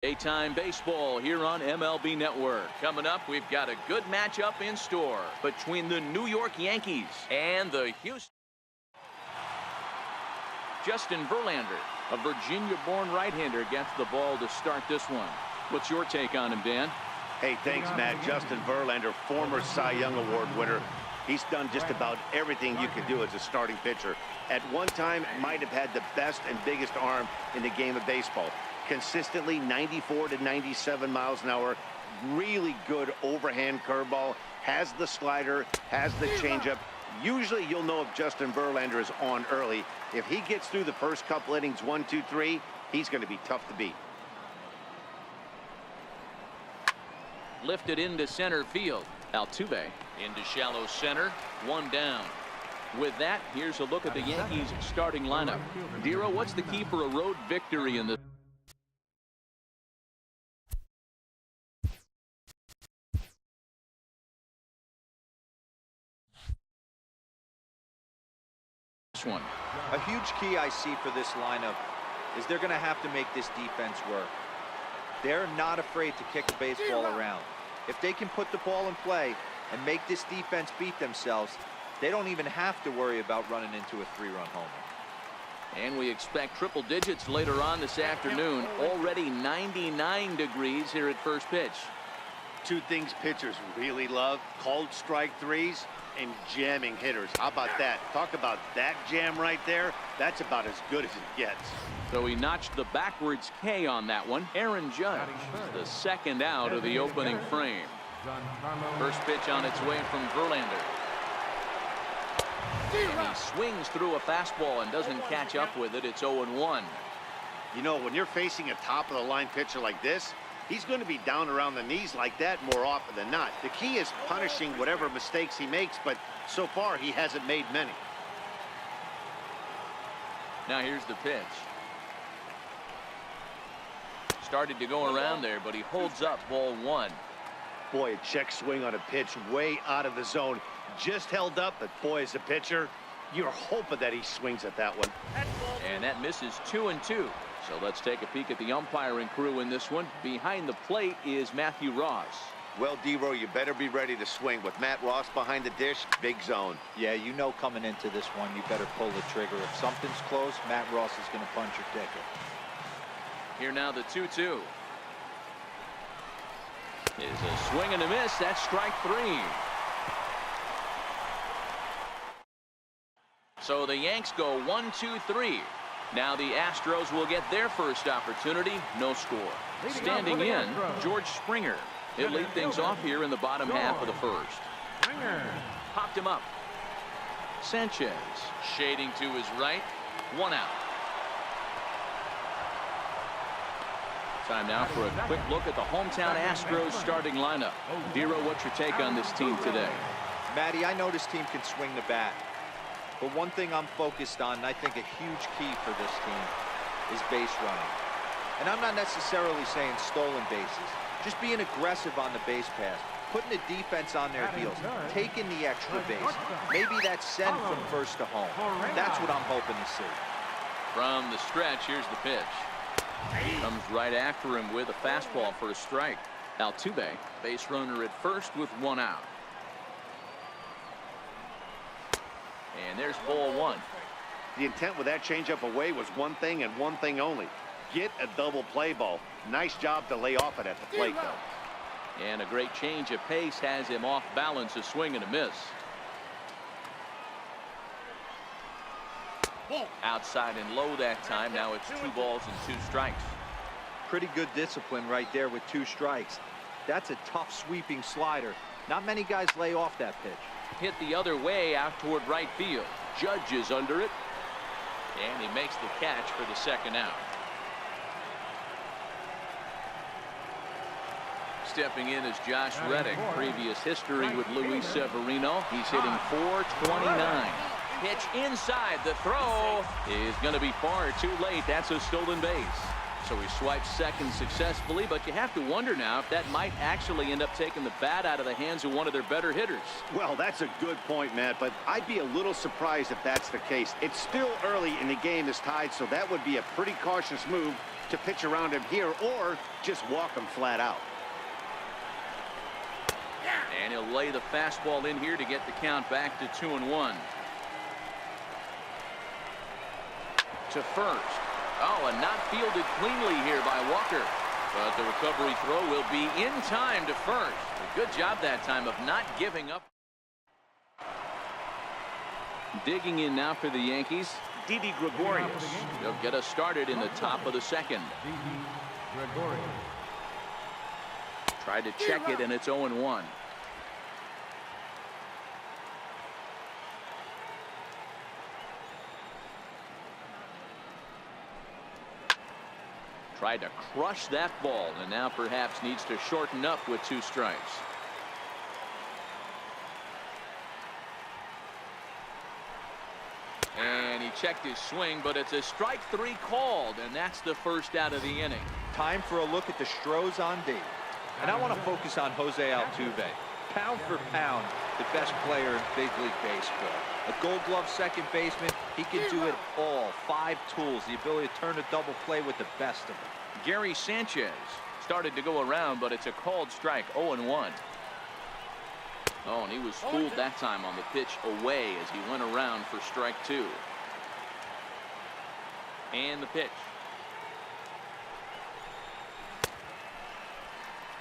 Daytime baseball here on MLB Network. Coming up, we've got a good matchup in store between the New York Yankees and the Houston. Justin Verlander, a Virginia-born right-hander, gets the ball to start this one. What's your take on him, Dan? Hey, thanks, Matt. Justin Verlander, former Cy Young Award winner. He's done just about everything you can do as a starting pitcher. At one time, might have had the best and biggest arm in the game of baseball. Consistently 94 to 97 miles an hour. Really good overhand curveball. Has the slider, has the changeup. Usually you'll know if Justin Verlander is on early. If he gets through the first couple innings, 1, 2, 3, he's going to be tough to beat. Lifted into center field. Altuve into shallow center. One down. With that, here's a look at the Yankees starting lineup. Dero, what's the key for a road victory in this one? A huge key I see for this lineup is they're going to have to make this defense work. They're not afraid to kick the baseball around. If they can put the ball in play and make this defense beat themselves, they don't even have to worry about running into a 3-run homer. And we expect triple digits later on this afternoon. Already 99 degrees here at first pitch. Two things pitchers really love: called strike threes and jamming hitters. How about that? Talk about that jam right there. That's about as good as it gets. So he notched the backwards K on that one. Aaron Judge, the second out of the opening frame. First pitch on its way from Verlander. And he swings through a fastball and doesn't catch up with it. It's 0-1. You know, when you're facing a top-of-the-line pitcher like this, he's going to be down around the knees like that more often than not. The key is punishing whatever mistakes he makes, but so far he hasn't made many. Now here's the pitch. Started to go around there, but he holds up, ball 1. Boy, a check swing on a pitch way out of the zone. Just held up, but boy, as a pitcher, you're hoping that he swings at that one. And that misses 2-2. So let's take a peek at the umpiring crew in this one. Behind the plate is Matthew Ross. Well, Dero, you better be ready to swing. With Matt Ross behind the dish, big zone. Yeah, you know coming into this one, you better pull the trigger. If something's close, Matt Ross is going to punch your ticket. Here now the 2-2. Is a swing and a miss. That's strike 3. So the Yanks go 1-2-3. Now the Astros will get their first opportunity. No score. Standing in, George Springer. He'll lead things off here in the bottom half of the first. Popped him up. Sanchez shading to his right. 1 out. Time now for a quick look at the hometown Astros starting lineup. Dero, what's your take on this team today? Matty, I know this team can swing the bat. But one thing I'm focused on, and I think a huge key for this team, is base running. And I'm not necessarily saying stolen bases. Just being aggressive on the base pass, putting the defense on their heels, taking the extra base. Maybe that's send from first to home. That's what I'm hoping to see. From the stretch, here's the pitch. Comes right after him with a fastball for a strike. Altuve, base runner at first with 1 out. And there's ball 1. The intent with that changeup away was one thing and one thing only: get a double play ball. Nice job to lay off it at the plate, though. And a great change of pace has him off balance, a swing and a miss. Outside and low that time. Now it's 2 balls and 2 strikes. Pretty good discipline right there with 2 strikes. That's a tough sweeping slider. Not many guys lay off that pitch. Hit the other way out toward right field. Judge is under it. And he makes the catch for the second out. Stepping in is Josh Reddick. Previous history with Luis Severino. He's hitting .429. Pitch inside. The throw is going to be far too late. That's a stolen base. So he swipes second successfully, but you have to wonder now if that might actually end up taking the bat out of the hands of one of their better hitters. Well, that's a good point, Matt, but I'd be a little surprised if that's the case. It's still early in the game is tied, so that would be a pretty cautious move to pitch around him here or just walk him flat out. And he'll lay the fastball in here to get the count back to 2-1. To first. Oh, and not fielded cleanly here by Walker. But the recovery throw will be in time to first. A good job that time of not giving up. Digging in now for the Yankees, Didi Gregorius. He'll get us started in the top of the second. Tried to check it, and it's 0-1. Tried to crush that ball, and now perhaps needs to shorten up with 2 strikes. And he checked his swing, but it's a strike 3 called, and that's the first out of the inning. Time for a look at the Stros on D. And I want to focus on Jose Altuve. Pound for pound, the best player in Big League Baseball. A Gold Glove second baseman, he can do it all. 5 tools, the ability to turn a double play with the best of them. Gary Sanchez started to go around, but it's a called strike, 0-1. Oh, and he was fooled that time on the pitch away as he went around for strike 2. And the pitch.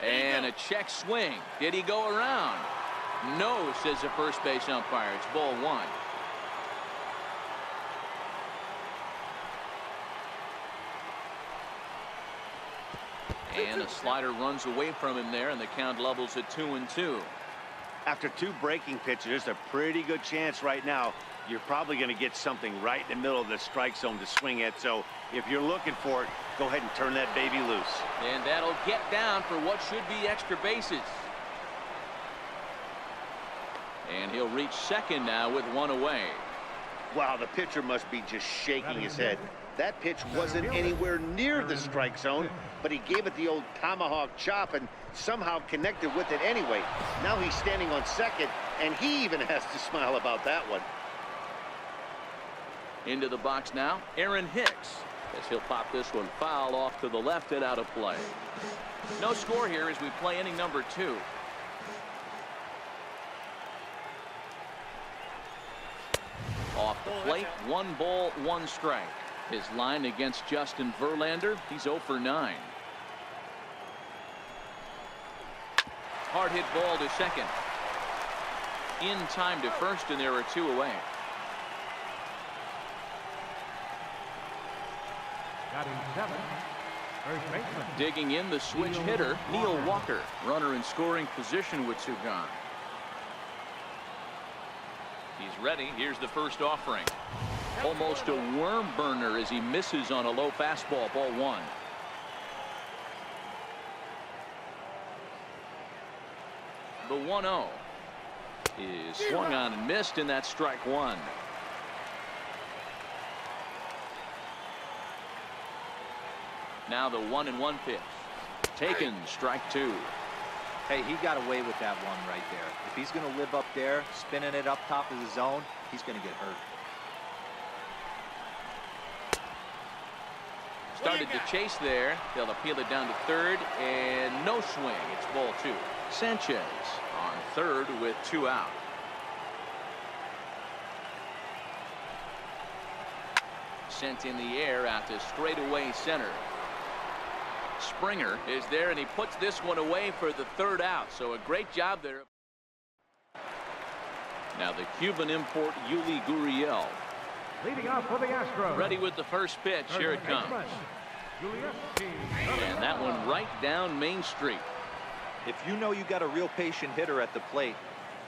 And a check swing. Did he go around? No, says the first base umpire. It's ball 1. And a slider runs away from him there, and the count levels at 2-2. After 2 breaking pitches, there's a pretty good chance right now you're probably going to get something right in the middle of the strike zone to swing at. So if you're looking for it, go ahead and turn that baby loose. And that'll get down for what should be extra bases. And he'll reach second now with 1 away. Wow, the pitcher must be just shaking his head. That pitch wasn't anywhere near the strike zone, but he gave it the old tomahawk chop and somehow connected with it anyway. Now he's standing on second, and he even has to smile about that one. Into the box now, Aaron Hicks, as he'll pop this one foul off to the left and out of play. No score here as we play inning number 2. Off the plate, 1 ball, 1 strike. His line against Justin Verlander, he's 0 for 9. Hard hit ball to second. In time to first, and there are 2 away. Digging in, the switch hitter, Neil Walker. Runner in scoring position with 2 gone. He's ready. Here's the first offering. Almost a worm burner as he misses on a low fastball, ball 1. The 1-0 is swung on and missed, and that's strike 1. Now the 1-1 pitch. Taken, strike 2. Hey, he got away with that one right there. If he's going to live up there, spinning it up top of the zone, he's going to get hurt. Started to chase there. They'll appeal it down to third, and no swing. It's ball 2. Sanchez on third with 2 out. Sent in the air out to straightaway center. Springer is there, and he puts this one away for the 3rd out. So a great job there. Now the Cuban import Yuli Gurriel. Leading off for the Astros. Ready with the first pitch. Here it comes. And that one right down Main Street. If you know you got a real patient hitter at the plate,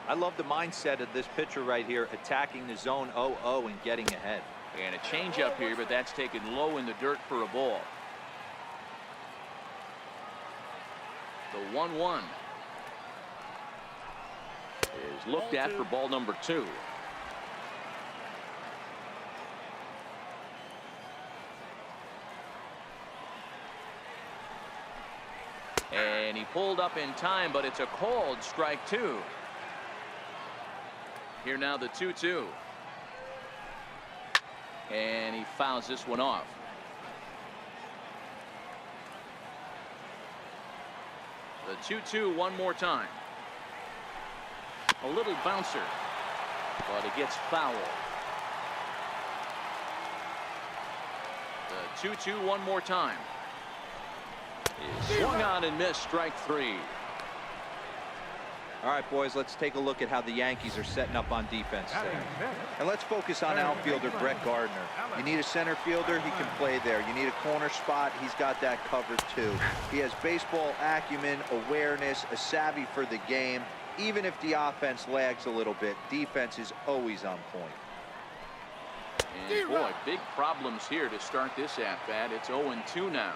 I love the mindset of this pitcher right here, attacking the zone 0-0 and getting ahead. And a changeup here, but that's taken low in the dirt for a ball. The 1-1 is looked at for ball number 2. And he pulled up in time, but it's a called strike 2. Here now the 2-2. And he fouls this one off. The 2-2 one more time. A little bouncer, but it gets foul. The 2-2 one more time. Is swung on and missed, strike three. All right, boys, let's take a look at how the Yankees are setting up on defense today. And let's focus on outfielder Brett Gardner. You need a center fielder, he can play there. You need a corner spot, he's got that covered too. He has baseball acumen, awareness, a savvy for the game. Even if the offense lags a little bit, defense is always on point. And boy, big problems here to start this at-bat. It's 0-2 now.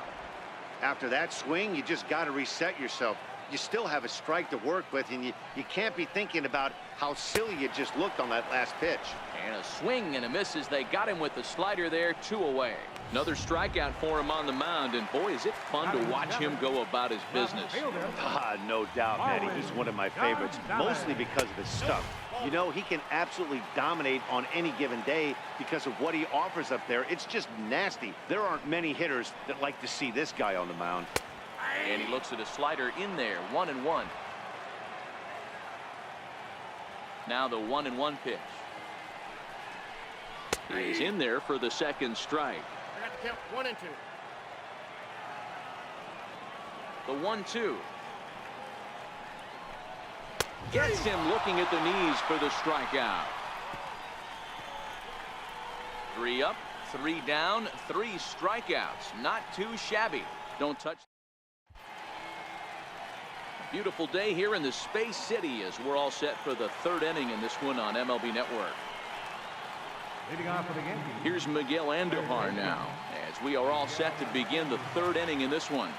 After that swing, you just got to reset yourself. You still have a strike to work with, and you can't be thinking about how silly you just looked on that last pitch. And a swing and a miss as they got him with the slider there, 2 away. Another strikeout for him on the mound, and boy, is it fun to watch him go about his business. No doubt, Matty. He's one of my favorites, mostly because of his stuff. You know, he can absolutely dominate on any given day because of what he offers up there. It's just nasty. There aren't many hitters that like to see this guy on the mound. And he looks at a slider in there, 1-1. Now the 1-1 pitch. He's in there for the second strike. I got to count 1 and 2. The 1-2. Gets him looking at the knees for the strikeout. 3 up, 3 down, 3 strikeouts. Not too shabby. Don't touch. Beautiful day here in the Space City as we're all set for the 3rd inning in this one on MLB Network. Leading off for the Yankees. Here's Miguel Andujar now as we are all set to begin the 3rd inning in this one.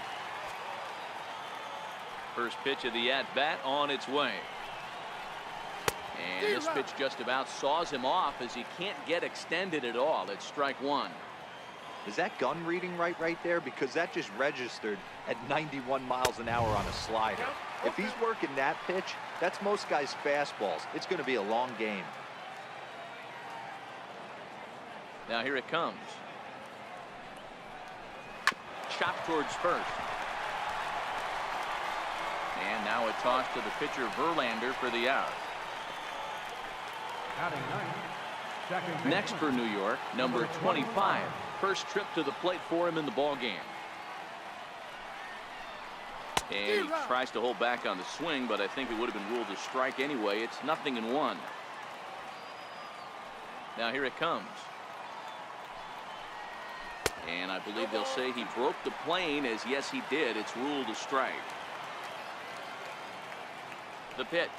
First pitch of the at-bat on its way. And this pitch just about saws him off as he can't get extended at all. It's strike 1. Is that gun reading right there? Because that just registered at 91 miles an hour on a slider. If he's working that pitch, that's most guys' fastballs. It's going to be a long game. Now here it comes. Chopped towards first. And now a toss to the pitcher Verlander for the out. Batting ninth. Second Next for New York, number 25. First trip to the plate for him in the ball game. And he tries to hold back on the swing, but I think it would have been ruled a strike anyway. It's 0-1. Now here it comes. And I believe they'll say he broke the plane, as yes he did. It's ruled a strike. The pitch.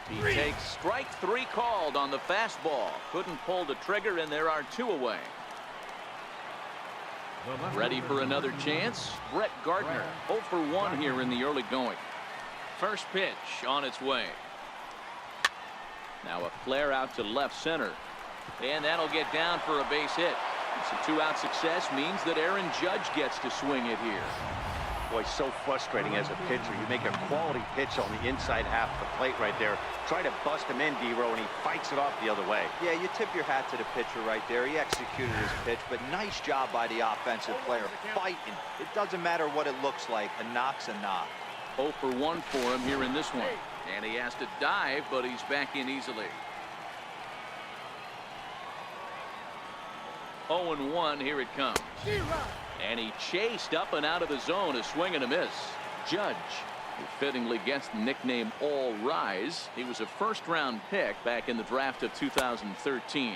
He takes strike 3 called on the fastball. Couldn't pull the trigger, and there are 2 away. Ready for another chance? Brett Gardner, 0 for 1 here in the early going. First pitch on its way. Now a flare out to left center. And that'll get down for a base hit. Some 2-out success means that Aaron Judge gets to swing it here. Boy, so frustrating as a pitcher. You make a quality pitch on the inside half of the plate right there. Try to bust him in, D-Row, and he fights it off the other way. Yeah, you tip your hat to the pitcher right there. He executed his pitch, but nice job by the offensive player. Fighting. It doesn't matter what it looks like. A knock's a knock. 0 for 1 for him here in this one. And he has to dive, but he's back in easily. 0-1, here it comes. And he chased up and out of the zone, a swing and a miss. Judge, who fittingly gets the nickname All Rise. He was a first-round pick back in the draft of 2013.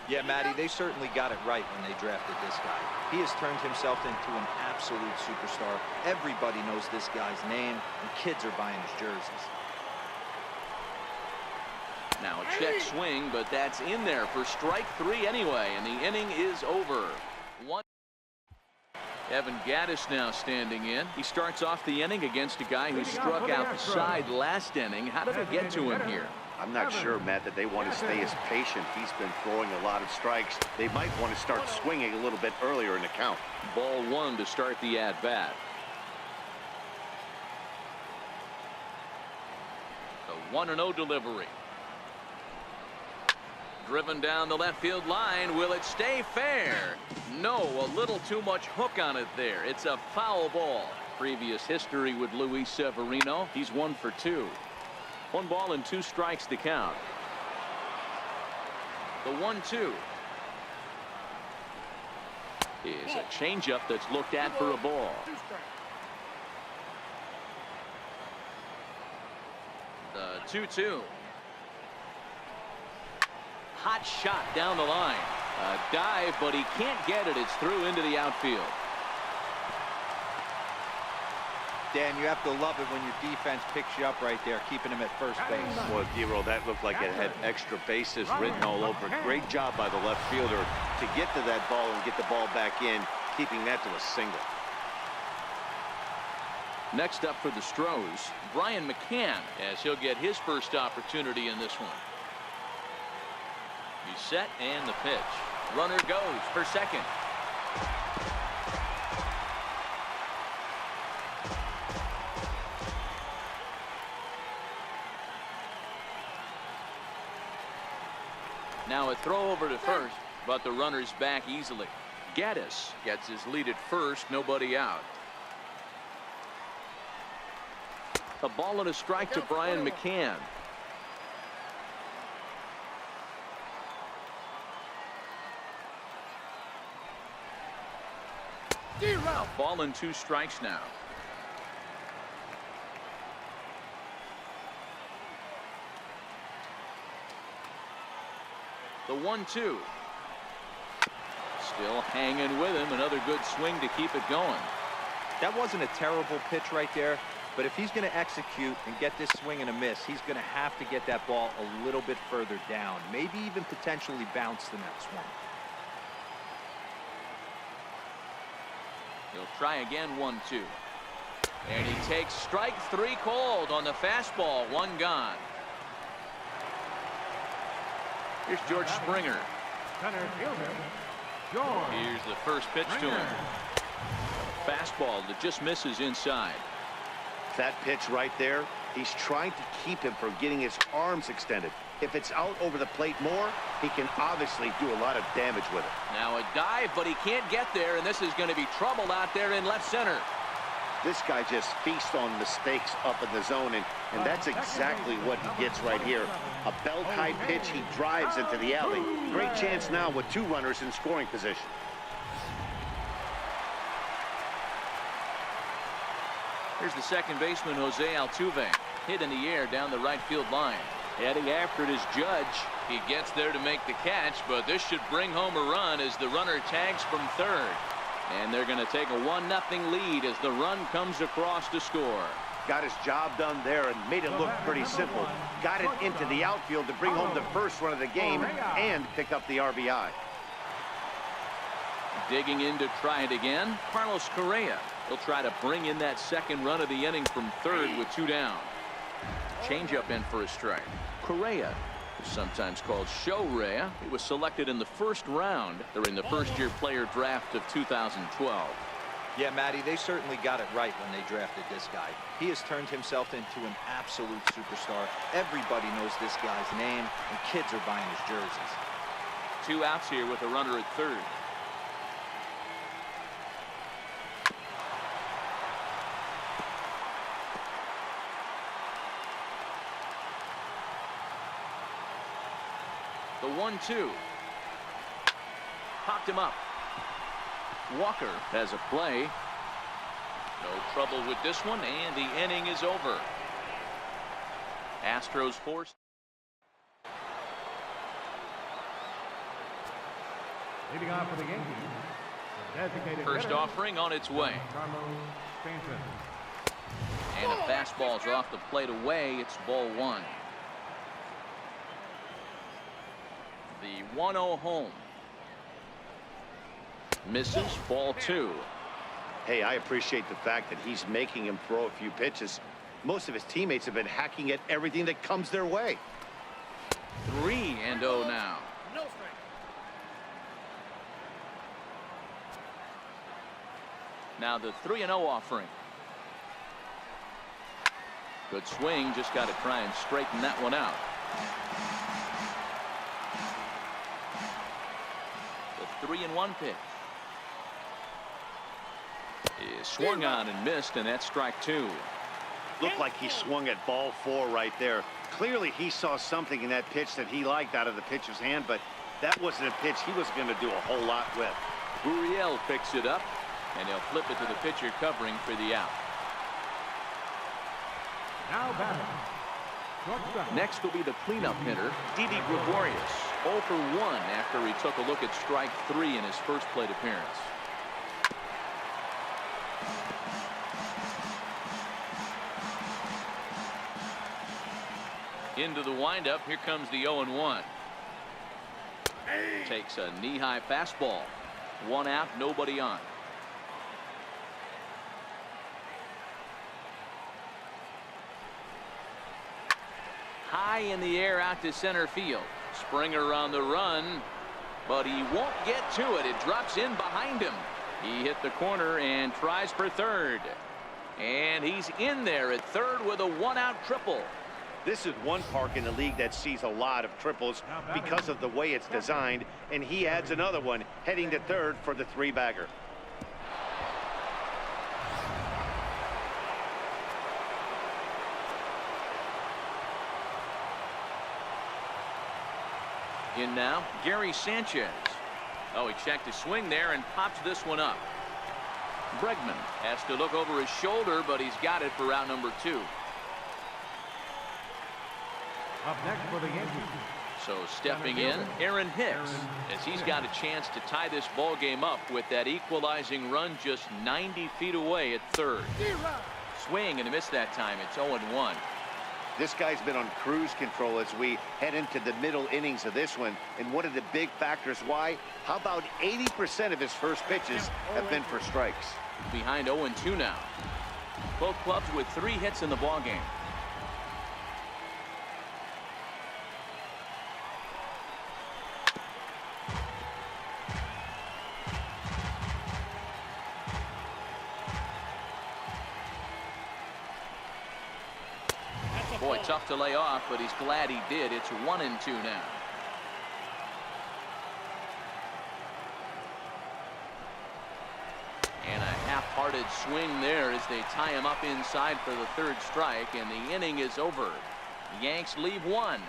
Yeah, Matty, they certainly got it right when they drafted this guy. He has turned himself into an absolute superstar. Everybody knows this guy's name, and kids are buying his jerseys. Now a check swing, but that's in there for strike 3 anyway, and the inning is over. Evan Gattis now standing in. He starts off the inning against a guy who struck out the side last inning. How did it get to him here? I'm not sure, Matt, that they want to stay as patient. He's been throwing a lot of strikes. They might want to start swinging a little bit earlier in the count. Ball 1 to start the at-bat. The 1-0 delivery. Driven down the left field line. Will it stay fair? No, a little too much hook on it there. It's a foul ball. Previous history with Luis Severino. He's 1 for 2. 1 ball and 2 strikes to count. The 1-2 is a changeup that's looked at for a ball. The 2-2. Hot shot down the line. A dive, but he can't get it. It's through into the outfield. Dan, you have to love it when your defense picks you up right there, keeping him at first base. Well, D-Roll, that looked like it had extra bases written all over it. Great job by the left fielder to get to that ball and get the ball back in, keeping that to a single. Next up for the Stros, Brian McCann, as he'll get his first opportunity in this one. He's set and the pitch. Runner goes for second. Now a throw over to first, but the runner's back easily. Gaddis gets his lead at first, nobody out. A ball and a strike to Brian McCann. Ball and 2 strikes now. The 1-2. Still hanging with him. Another good swing to keep it going. That wasn't a terrible pitch right there, but if he's going to execute and get this swing and a miss, he's going to have to get that ball a little bit further down, maybe even potentially bounce the next one. He'll try again. 1-2. And he takes strike 3 cold on the fastball. 1 gone. Here's George Springer. Center fielder, George. Here's the first pitch to him. Fastball that just misses inside. That pitch right there, he's trying to keep him from getting his arms extended. If it's out over the plate more, he can obviously do a lot of damage with it. Now a dive, but he can't get there, and this is going to be trouble out there in left center. This guy just feasts on mistakes up in the zone, and that's exactly what he gets right here. A belt-high pitch, he drives into the alley. Great chance now with 2 runners in scoring position. Here's the second baseman, Jose Altuve. Hit in the air down the right field line. Heading after it is Judge. He gets there to make the catch, but this should bring home a run as the runner tags from third. And they're going to take a 1-0 lead as the run comes across to score. Got his job done there and made it look pretty simple. Got it into the outfield to bring home the first run of the game and pick up the RBI. Digging in to try it again, Carlos Correa. He'll try to bring in that second run of the inning from third with 2 down. Changeup in for a strike. Correa, sometimes called Show-Rea. He was selected in the first round during the first-year player draft of 2012. Yeah, Matty, they certainly got it right when they drafted this guy. He has turned himself into an absolute superstar. Everybody knows this guy's name, and kids are buying his jerseys. 2 outs here with a runner at third. The 1-2. Popped him up. Walker has a play. No trouble with this one, and the inning is over. Astros forced. Leading off for the Yankees, the designated First hitter, offering on its way. Carlos Stanton. And a fastball's off the plate away. It's ball 1. The 1-0 home. Misses. Ball 2. Hey, I appreciate the fact that he's making him throw a few pitches. Most of his teammates have been hacking at everything that comes their way. 3-0 now. No strike. Now the 3-0 offering. Good swing. Just got to try and straighten that one out. 3-1 pitch. Is swung on and missed, and that's strike 2. Looked like he swung at ball 4 right there. Clearly he saw something in that pitch that he liked out of the pitcher's hand, but that wasn't a pitch he was going to do a whole lot with. Gurriel picks it up, and he'll flip it to the pitcher covering for the out. Now batting. Next will be the cleanup hitter, Didi Gregorius, 0 for 1 after he took a look at strike 3 in his first plate appearance. Into the windup. Here comes the 0-1. Takes a knee-high fastball. 1 out, nobody on. High in the air out to center field. Springer on the run, but he won't get to it. It drops in behind him. He hit the corner and tries for third. And he's in there at third with a 1-out triple. This is one park in the league that sees a lot of triples because of the way it's designed, and he adds another one heading to third for the 3-bagger. In now, Gary Sanchez. Oh, he checked his swing there and pops this one up. Bregman has to look over his shoulder, but he's got it for out number 2. Up next for the Yankees. So stepping in, Aaron Hicks, as he's got a chance to tie this ball game up with that equalizing run just 90 feet away at third. Swing and a miss that time. It's 0-1. This guy's been on cruise control as we head into the middle innings of this one. And one of the big factors why, how about 80% of his first pitches have been for strikes? Behind 0-2 now. Both clubs with 3 hits in the ball game. Boy, tough to lay off, but he's glad he did. It's 1-2 now. And a half-hearted swing there as they tie him up inside for the 3rd strike, and the inning is over. The Yanks leave 1.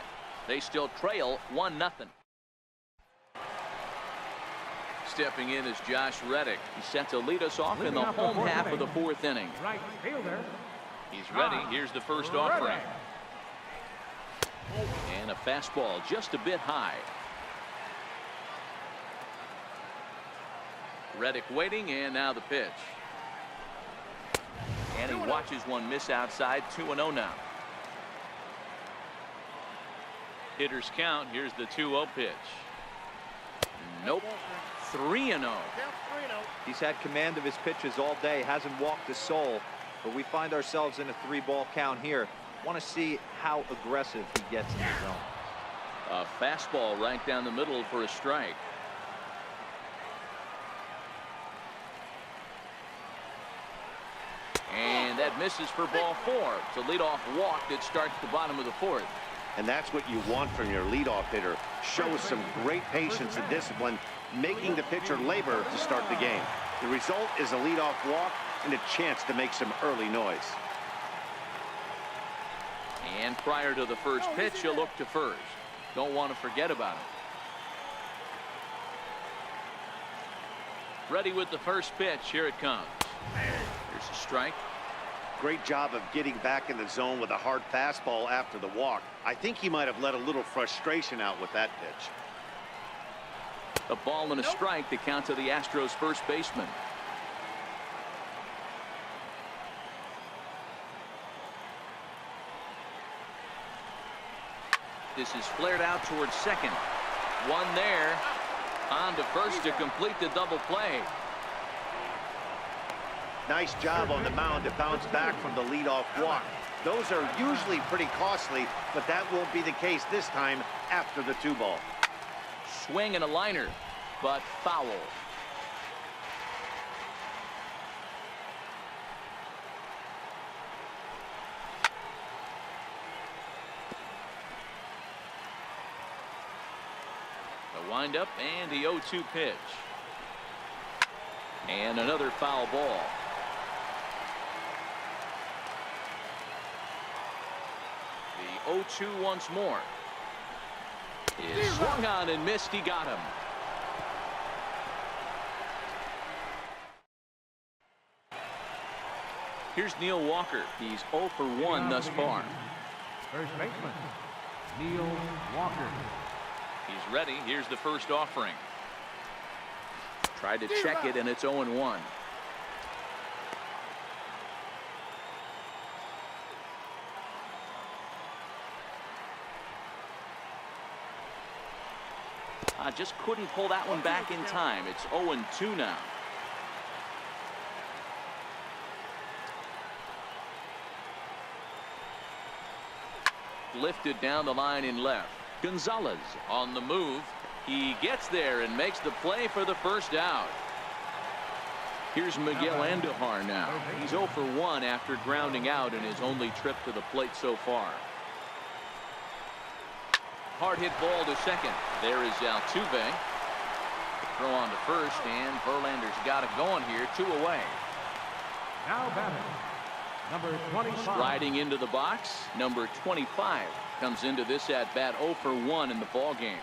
They still trail 1-0. Stepping in is Josh Reddick. He's set to lead us off in the home half of the 4th inning. Right fielder. He's ready. Here's the first offering. And a fastball just a bit high. Reddick waiting, and now the pitch. And he watches one miss outside. 2-0 now. Hitters count. Here's the 2-0 pitch. Nope. 3-0. He's had command of his pitches all day. Hasn't walked a soul. But we find ourselves in a 3-ball count here. Want to see how aggressive he gets in the zone. A fastball right down the middle for a strike. And that misses for ball 4. It's a leadoff walk that starts the bottom of the 4th. And that's what you want from your leadoff hitter. Shows some great patience and discipline, making the pitcher labor to start the game. The result is a leadoff walk and a chance to make some early noise. And prior to the first pitch, he'll look to first. Don't want to forget about him. Ready with the first pitch. Here it comes. Here's a strike. Great job of getting back in the zone with a hard fastball after the walk. I think he might have let a little frustration out with that pitch. A ball and a strike to count to the Astros first baseman. This is flared out towards second. One there. On to first to complete the double play. Nice job on the mound to bounce back from the leadoff walk. Those are usually pretty costly, but that won't be the case this time after the 2-ball. Swing and a liner, but foul. The windup and the 0-2 pitch. And another foul ball. The 0-2 once more. Is swung on and missed. He got him. Here's Neil Walker. He's 0 for 1 thus far. First baseman, Neil Walker. He's ready. Here's the first offering. Tried to check it, and it's 0-1. Just couldn't pull that one back in time. It's 0-2 now. Lifted down the line in left. Gonzalez on the move. He gets there and makes the play for the first out. Here's Miguel Andujar now. He's 0 for 1 after grounding out in his only trip to the plate so far. Hard hit ball to second. There is Altuve. Throw on to first, and Verlander's got it going here. 2 away. Now batting, number 25. Sliding into the box, number 25 comes into this at bat 0 for 1 in the ball game.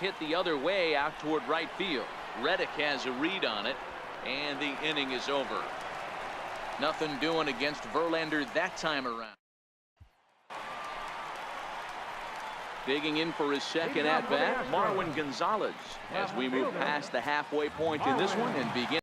Hit the other way out toward right field. Reddick has a read on it, and the inning is over. Nothing doing against Verlander that time around. Digging in for his second at bat, Marwin Gonzalez, as we move past the halfway point in this one and begin